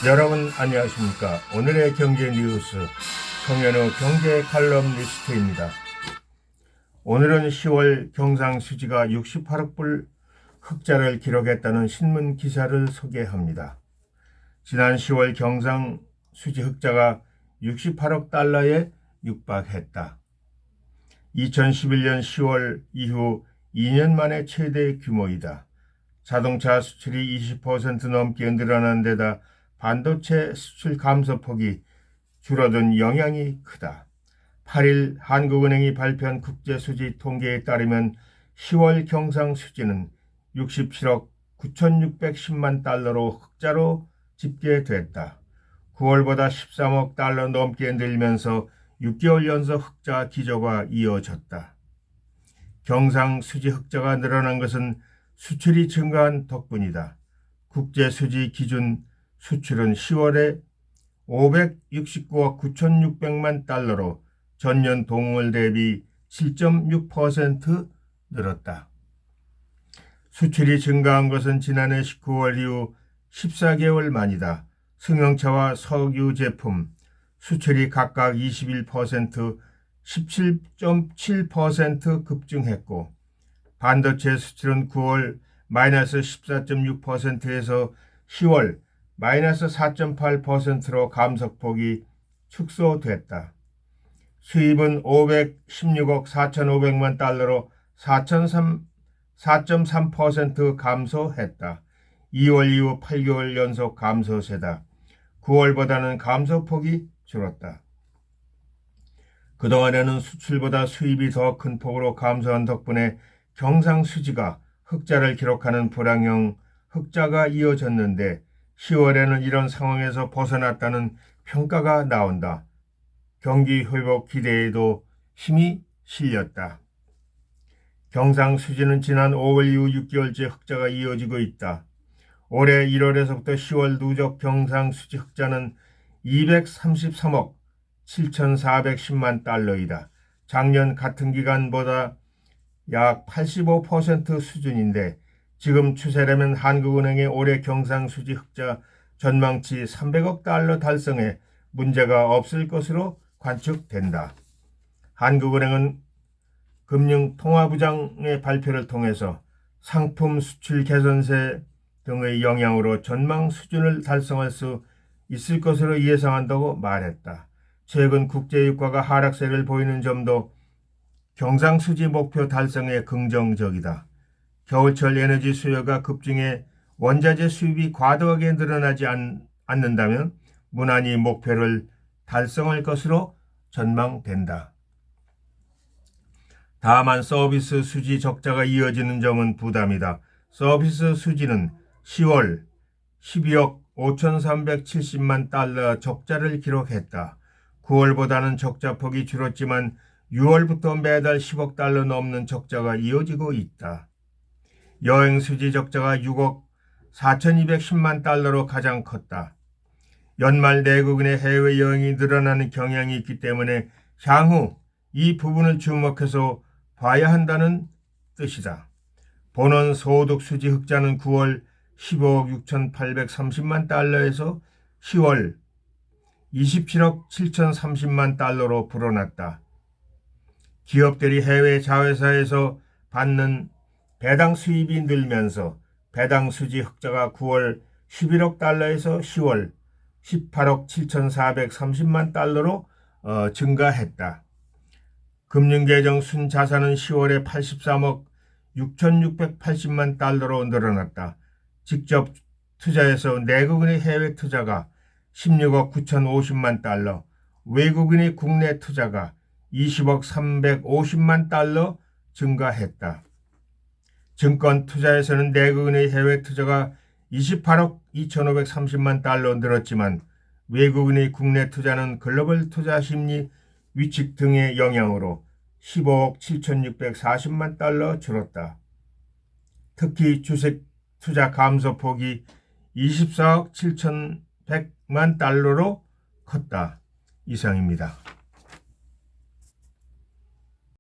여러분 안녕하십니까. 오늘의 경제 뉴스 송현우 경제 칼럼 리스트입니다. 오늘은 10월 경상수지가 68억 불 흑자를 기록했다는 신문 기사를 소개합니다. 지난 10월 경상수지 흑자가 68억 달러에 육박했다. 2011년 10월 이후 2년 만에 최대 규모이다. 자동차 수출이 20% 넘게 늘어난 데다 반도체 수출 감소폭이 줄어든 영향이 크다. 8일 한국은행이 발표한 국제수지 통계에 따르면 10월 경상수지는 67억 9,610만 달러로 흑자로 집계됐다. 9월보다 13억 달러 넘게 늘면서 6개월 연속 흑자 기조가 이어졌다. 경상수지 흑자가 늘어난 것은 수출이 증가한 덕분이다. 국제수지 기준 수출은 10월에 569억 9,600만 달러로 전년 동월 대비 7.6% 늘었다. 수출이 증가한 것은 지난해 19월 이후 14개월 만이다. 승용차와 석유 제품 수출이 각각 21%, 17.7% 급증했고 반도체 수출은 9월 마이너스 14.6%에서 10월 마이너스 4.8%로 감소폭이 축소됐다. 수입은 516억 4,500만 달러로 4.3% 감소했다. 2월 이후 8개월 연속 감소세다. 9월보다는 감소폭이 줄었다. 그동안에는 수출보다 수입이 더 큰 폭으로 감소한 덕분에 경상수지가 흑자를 기록하는 불황형 흑자가 이어졌는데 10월에는 이런 상황에서 벗어났다는 평가가 나온다. 경기 회복 기대에도 힘이 실렸다. 경상수지는 지난 5월 이후 6개월째 흑자가 이어지고 있다. 올해 1월에서부터 10월 누적 경상수지 흑자는 233억 7,410만 달러이다. 작년 같은 기간보다 약 85% 수준인데 지금 추세라면 한국은행의 올해 경상수지 흑자 전망치 300억 달러 달성에 문제가 없을 것으로 관측된다. 한국은행은 금융통화부장의 발표를 통해서 상품 수출 개선세 등의 영향으로 전망 수준을 달성할 수 있을 것으로 예상한다고 말했다. 최근 국제유가가 하락세를 보이는 점도 경상수지 목표 달성에 긍정적이다. 겨울철 에너지 수요가 급증해 원자재 수입이 과도하게 늘어나지 않는다면 무난히 목표를 달성할 것으로 전망된다. 다만 서비스 수지 적자가 이어지는 점은 부담이다. 서비스 수지는 10월 12억 5,370만 달러 적자를 기록했다. 9월보다는 적자폭이 줄었지만 6월부터 매달 10억 달러 넘는 적자가 이어지고 있다. 여행 수지 적자가 6억 4,210만 달러로 가장 컸다. 연말 내국인의 해외여행이 늘어나는 경향이 있기 때문에 향후 이 부분을 주목해서 봐야 한다는 뜻이다. 본원 소득 수지 흑자는 9월 15억 6,830만 달러에서 10월 27억 7,030만 달러로 불어났다. 기업들이 해외 자회사에서 받는 배당 수입이 늘면서 배당 수지 흑자가 9월 11억 달러에서 10월 18억 7,430만 달러로 증가했다. 금융계정 순자산은 10월에 83억 6,680만 달러로 늘어났다. 직접 투자에서 내국인의 해외 투자가 16억 9,050만 달러, 외국인의 국내 투자가 20억 350만 달러 증가했다. 증권 투자에서는 내국인의 해외 투자가 28억 2,530만 달러 늘었지만 외국인의 국내 투자는 글로벌 투자 심리 위축 등의 영향으로 15억 7,640만 달러 줄었다. 특히 주식 투자 감소폭이 24억 7,100만 달러로 컸다. 이상입니다.